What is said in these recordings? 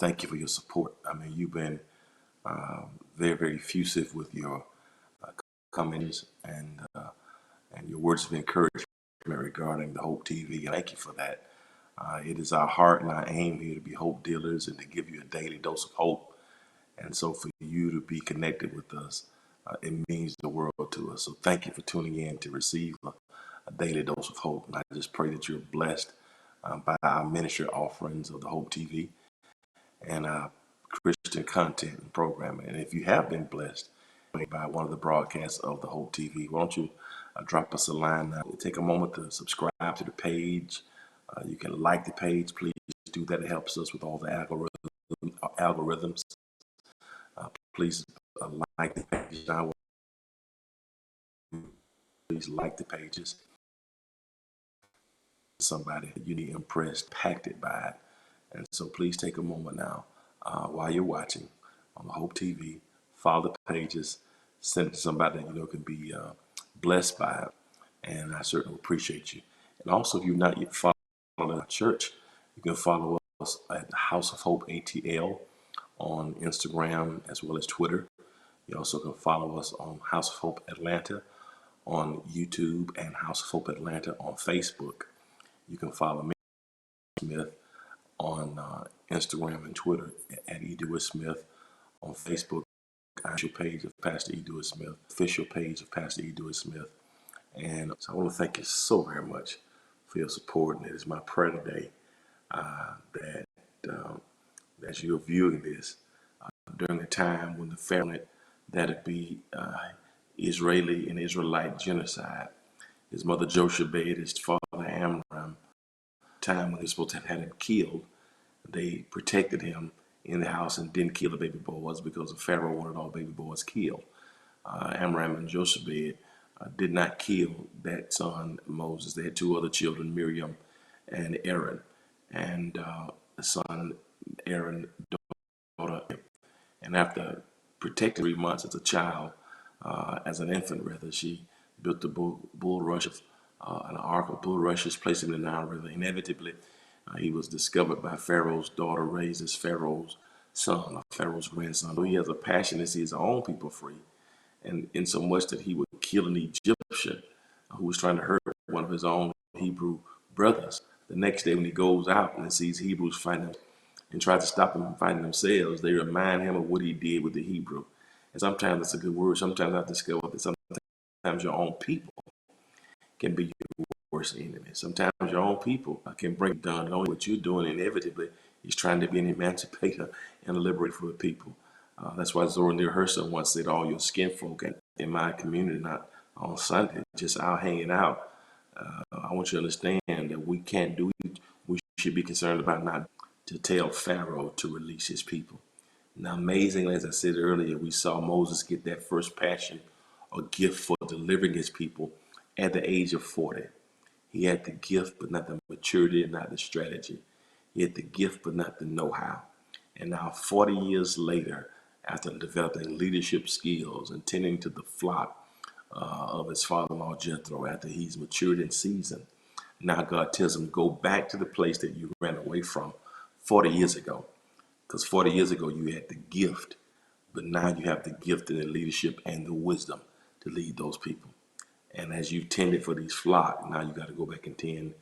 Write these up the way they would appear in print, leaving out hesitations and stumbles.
thank you for your support. I mean, you've been very, very effusive with your comments and your words of encouragement regarding the Hope TV. Thank you for that. It is our heart and our aim here to be hope dealers and to give you a daily dose of hope. And so for you to be connected with us, it means the world to us. So thank you for tuning in to receive a daily dose of hope. And I just pray that you're blessed by our ministry offerings of the Hope TV and Christian content and programming. And if you have been blessed by one of the broadcasts of the Hope TV, why don't you drop us a line now? Take a moment to subscribe to the page. You can like the page. Please do that. It helps us with all the algorithms. Please like the page. Please like the pages. Somebody you need impressed, impacted by it. And so please take a moment now while you're watching on the Hope TV, follow the pages, send it to somebody that you know can be blessed by it. And I certainly appreciate you. And also, if you're not yet following our church, you can follow us at the House of Hope ATL on Instagram as well as Twitter. You also can follow us on House of Hope Atlanta on YouTube and House of Hope Atlanta on Facebook. You can follow me, Smith, on Instagram and Twitter at E. Dewey Smith, on Facebook, official page of Pastor E. Dewey Smith, official page of Pastor E. Dewey Smith. And so I want to thank you so very much for your support. And it is my prayer today that as you're viewing this during the time when the family that it be Israeli and Israelite genocide, his mother Jochebed, his father Amram, time when they were supposed to have had him killed, they protected him in the house and didn't kill the baby boys because the Pharaoh wanted all baby boys killed. Amram and Jochebed did not kill that son Moses. They had two other children, Miriam and Aaron, and the son Aaron, daughter. And after protecting 3 months as a child, as an infant rather, she built the bulrush of an ark of bulrushes, placed him in the Nile River. Inevitably, he was discovered by Pharaoh's daughter, raised as Pharaoh's son, or Pharaoh's grandson. So he has a passion to see his own people free, and in so much that he would kill an Egyptian who was trying to hurt one of his own Hebrew brothers. The next day when he goes out and sees Hebrews fighting and tries to stop them from fighting themselves, they remind him of what he did with the Hebrew. And sometimes that's a good word. Sometimes I've discovered that sometimes your own people can be your worst enemy. Sometimes your own people can bring down. Only what you're doing inevitably is trying to be an emancipator and a liberator for the people. That's why Zora Neale Hurston once said, all your skin folk in my community, not on Sunday, just out hanging out. I want you to understand that we can't do it. We should be concerned about not to tell Pharaoh to release his people. Now, amazingly, as I said earlier, we saw Moses get that first passion or gift for delivering his people at the age of 40. He had the gift, but not the maturity and not the strategy. He had the gift, but not the know-how. And now 40 years later, after developing leadership skills and tending to the flock of his father-in-law Jethro, after he's matured in season, now God tells him, go back to the place that you ran away from 40 years ago. Because 40 years ago, you had the gift, but now you have the gift and the leadership and the wisdom to lead those people. And as you tended for these flock, now you got to go back and tend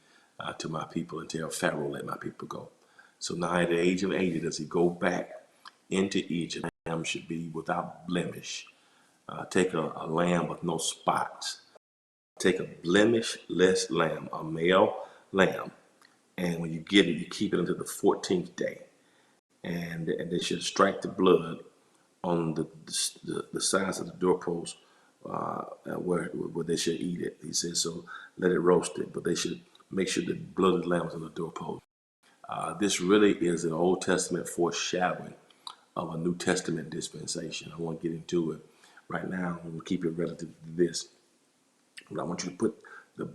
to my people and tell Pharaoh, let my people go. So now at the age of 80, does he go back into Egypt? The lamb should be without blemish. Take a lamb with no spots. Take a blemishless lamb, a male lamb. And when you get it, you keep it until the 14th day. And they should strike the blood on the sides of the doorpost where they should eat it. He says, so let it roast it, but they should make sure the blood of the lamb is on the doorpost. This really is an Old Testament foreshadowing of a New Testament dispensation. I won't get into it right now. We'll keep it relative to this. But I want you to put the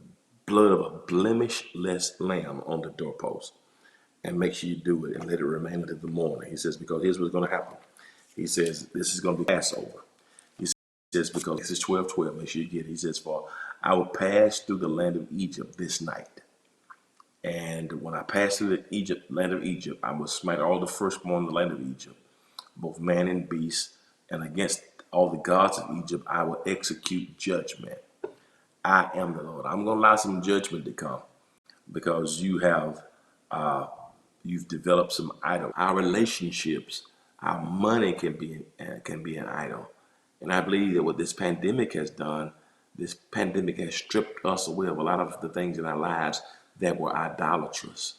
blood of a blemishless lamb on the doorpost. And make sure you do it and let it remain until the morning. He says, because here's what's going to happen. He says, this is going to be Passover. He says, because this is 12:12. Make sure you get it. He says, for I will pass through the land of Egypt this night. And when I passed through the land of Egypt, I will smite all the firstborn in the land of Egypt, both man and beast, and against all the gods of Egypt I will execute judgment. I am the Lord. I'm going to allow some judgment to come because uh, you've developed some idol. Our relationships, our money can be an idol, and I believe that what this pandemic has done, this pandemic has stripped us away of a lot of the things in our lives that were idolatrous.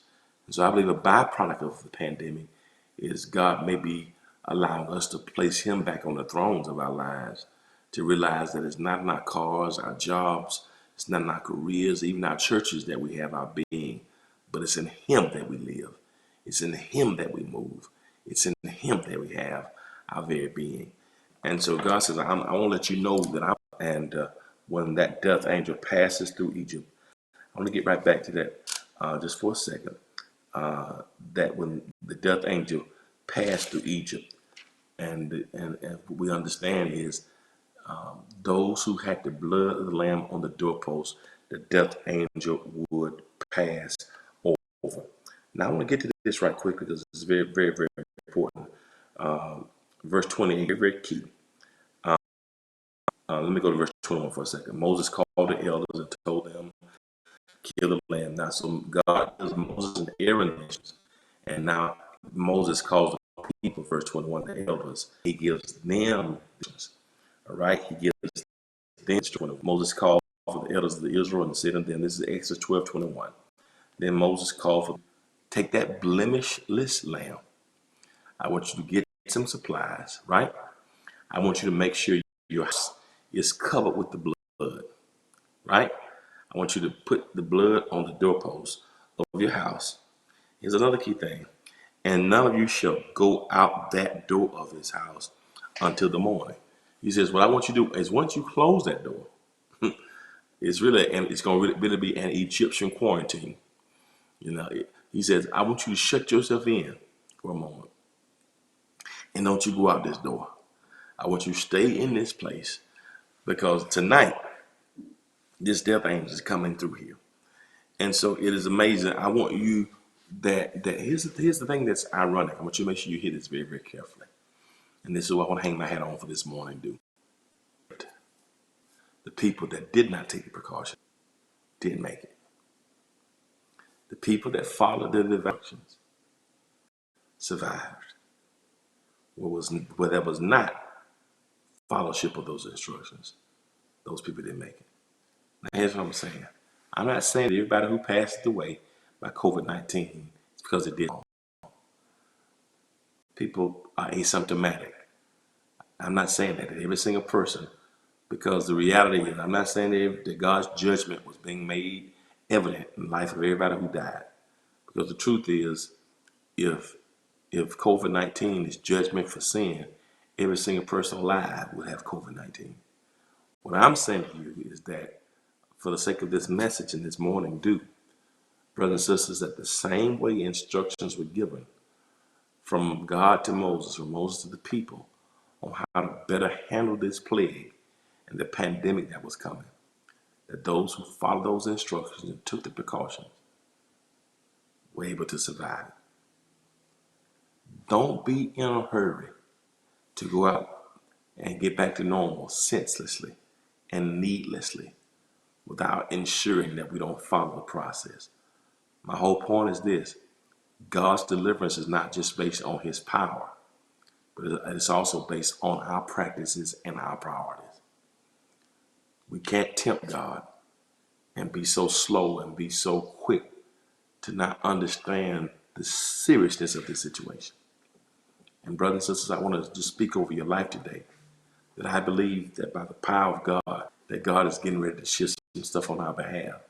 And so I believe a byproduct of the pandemic is God may be allowing us to place Him back on the thrones of our lives, to realize that it's not in our cars, our jobs, it's not in our careers, even our churches that we have our being, but it's in Him that we live. It's in Him that we move. It's in Him that we have our very being. And so God says, I want to let you know that when that death angel passes through Egypt, I want to get right back to that just for a second. That when the death angel passed through Egypt, and what we understand is those who had the blood of the lamb on the doorpost, the death angel would pass over. Now I want to get to this right quick because it's very, very, very important. Verse 20, very, very key. Let me go to verse 21 for a second. Moses called the elders and told them, kill the lamb. Now, so God does Moses and Aaron nations, and now Moses calls the people, verse 21, the elders. He gives them, all right? He gives them instruction. Moses called for the elders of the Israel and said unto them, this is Exodus 12:21. Then Moses called for, take that blemishless lamb. I want you to get some supplies, right? I want you to make sure your house is covered with the blood, right? I want you to put the blood on the doorpost of your house. Here's another key thing. And none of you shall go out that door of his house until the morning. He says, what I want you to do is once you close that door, it's really, and it's going to really be an Egyptian quarantine. He says, I want you to shut yourself in for a moment. And don't you go out this door. I want you to stay in this place because tonight, this death angel is coming through here. And so it is amazing. I want you here's the thing that's ironic. I want you to make sure you hear this very, very carefully. And this is what I want to hang my hat on for this morning, The people that did not take the precaution didn't make it. The people that followed the instructions survived. Where there was not fellowship of those instructions, those people didn't make it. Now here's what I'm saying. I'm not saying that everybody who passed away by COVID-19 is because it did wrong. People are asymptomatic. I'm not saying that every single person, because the reality is, I'm not saying that God's judgment was being made evident in the life of everybody who died. Because the truth is, if COVID-19 is judgment for sin, every single person alive would have COVID-19. What I'm saying to you is that for the sake of this message and this morning, brothers and sisters, that the same way instructions were given from God to Moses, from Moses to the people, on how to better handle this plague and the pandemic that was coming, that those who followed those instructions and took the precautions were able to survive. Don't be in a hurry to go out and get back to normal senselessly and needlessly without ensuring that we don't follow the process. My whole point is this: God's deliverance is not just based on his power, but it's also based on our practices and our priorities. We can't tempt God and be so slow and be so quick to not understand the seriousness of this situation. And brothers and sisters, I want to just speak over your life today, that I believe that by the power of God, that God is getting ready to shift some stuff on our behalf.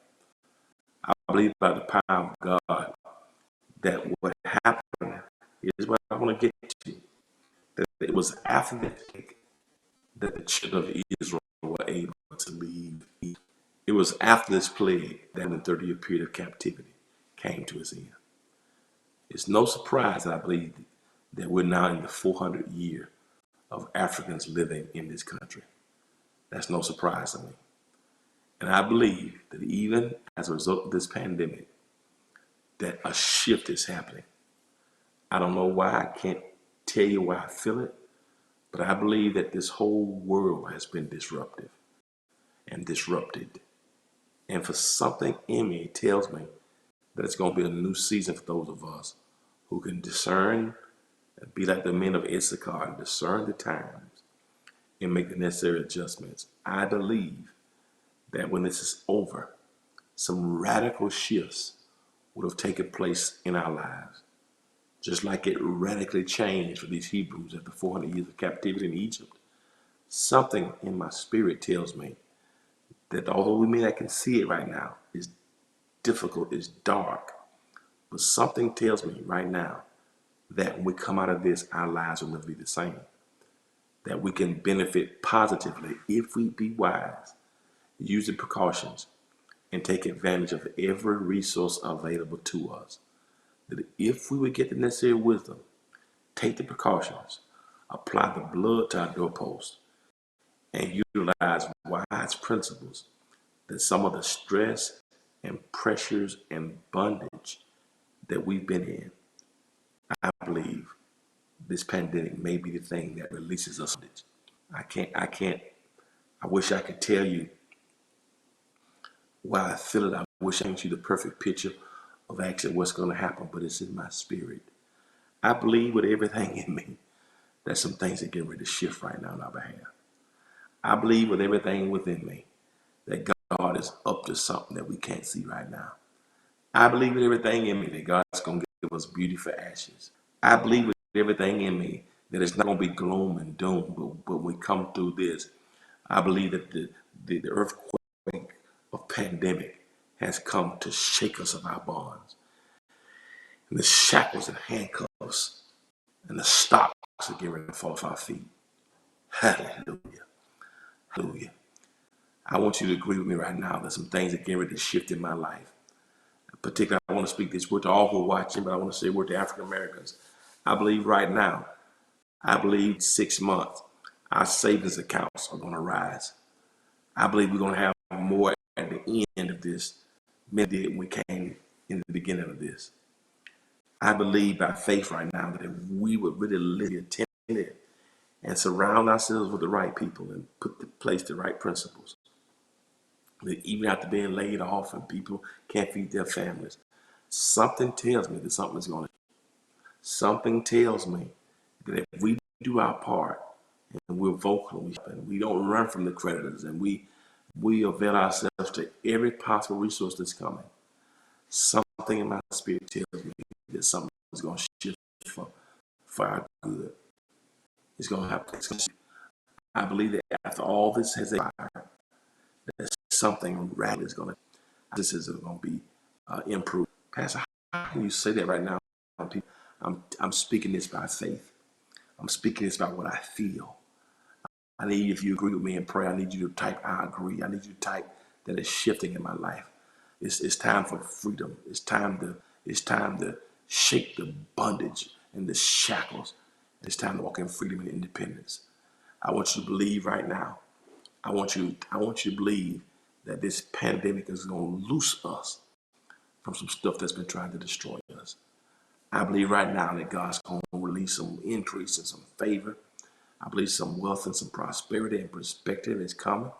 I believe by the power of God that what happened is what I want to get to. That it was after the plague that the children of Israel were able to leave Egypt. It was after this plague that the 30-year period of captivity came to its end. It's no surprise that I believe that we're now in the 400th year of Africans living in this country. That's no surprise to me. And I believe that even as a result of this pandemic, that a shift is happening. I don't know why. I can't tell you why I feel it, but I believe that this whole world has been disruptive and disrupted. And for something in me tells me that it's going to be a new season for those of us who can discern and be like the men of Issachar and discern the times and make the necessary adjustments. I believe that when this is over, some radical shifts would have taken place in our lives, just like it radically changed for these Hebrews after 400 years of captivity in Egypt. Something in my spirit tells me that although we may not can see it right now, it's difficult, it's dark, but something tells me right now that when we come out of this, our lives will never be the same. That we can benefit positively if we be wise, use the precautions, and take advantage of every resource available to us. That if we would get the necessary wisdom, take the precautions, apply the blood to our doorposts, and utilize wise principles, that some of the stress and pressures and bondage that we've been in, I believe this pandemic may be the thing that releases us. I wish I could tell you why I feel it. I wish I could see the perfect picture of actually what's going to happen, but it's in my spirit. I believe with everything in me that some things are getting ready to shift right now on our behalf. I believe with everything within me that God is up to something that we can't see right now. I believe with everything in me that God's going to give us beauty for ashes. I believe with everything in me that it's not going to be gloom and doom, but when we come through this, I believe that the earthquake of pandemic has come to shake us of our bonds. And the shackles and handcuffs and the stocks are getting ready to fall off our feet. Hallelujah. Hallelujah. I want you to agree with me right now that some things are getting ready to shift in my life. Particularly, I want to speak this word to all who are watching, but I want to say a word to African Americans. I believe right now, I believe 6 months, our savings accounts are going to rise. I believe we're going to have more at the end of this than we came in the beginning of this. I believe by faith right now that if we would really live attentive and surround ourselves with the right people and put in place the right principles, that even after being laid off and people can't feed their families, something tells me that something tells me that if we do our part and we're vocal and we don't run from the creditors and we avail ourselves to every possible resource that's coming, something in my spirit tells me that something is going to shift for our good. It's going to happen. I believe that after all this has expired, that something radical is going to. This is going to be improved. Pastor, how can you say that right now? I'm speaking this by faith. I'm speaking this by what I feel. I need you, if you agree with me in prayer, I need you to type, I agree. I need you to type that it's shifting in my life. It's time for freedom. It's time to shake the bondage and the shackles. It's time to walk in freedom and independence. I want you to believe right now. I want you to believe that this pandemic is going to loose us from some stuff that's been trying to destroy us. I believe right now that God's going to release some increase and some favor. I believe some wealth and some prosperity and perspective is coming.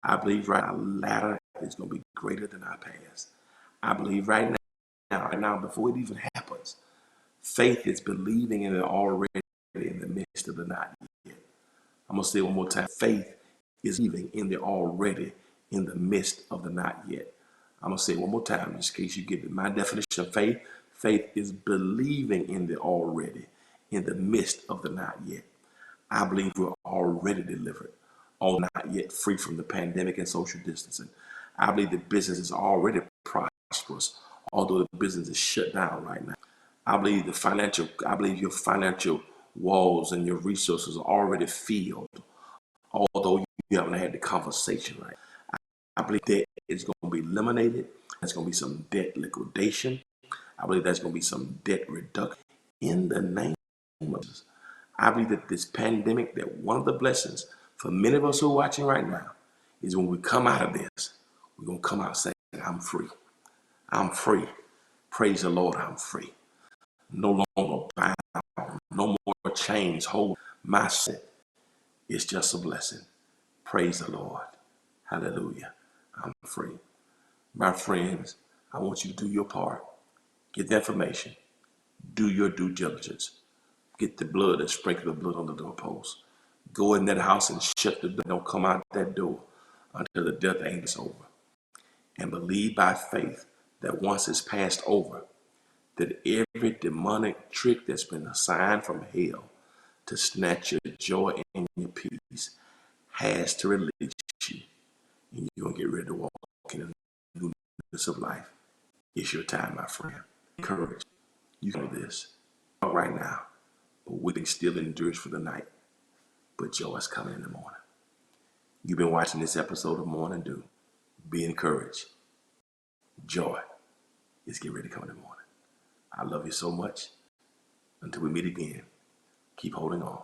I believe right now our latter is going to be greater than our past. I believe right now, before it even happens, faith is believing in it already in the midst of the not yet. I'm going to say it one more time. Faith is believing in the already in the midst of the not yet. I'm going to say it one more time just in case you get it. My definition of faith, faith is believing in the already in the midst of the not yet. I believe we're already delivered, all not yet free from the pandemic and social distancing. I believe the business is already prosperous, although the business is shut down right now. I believe your financial walls and your resources are already filled, although you haven't had the conversation right. I believe debt is going to be eliminated. There's going to be some debt liquidation. I believe there's going to be some debt reduction in the name of Jesus. I believe that this pandemic, that one of the blessings for many of us who are watching right now is when we come out of this, we're going to come out saying, I'm free. I'm free Praise the Lord, I'm free. No longer bound. No more chains hold my sin. It's just a blessing. Praise the Lord. Hallelujah. I'm free. My friends, I want you to do your part. Get the information. Do your due diligence. Get the blood and sprinkle the blood on the doorpost. Go in that house and shut the door. Don't come out that door until the death angel is over. And believe by faith that once it's passed over, that every demonic trick that's been assigned from hell to snatch your joy and your peace has to release you. And you're going to get ready to walk in the newness of life. It's your time, my friend. Courage. You know this. Not right now, but weeping still endures for the night. But joy is coming in the morning. You've been watching this episode of Morning Dew. Be encouraged. Joy is getting ready to come in the morning. I love you so much. Until we meet again, keep holding on.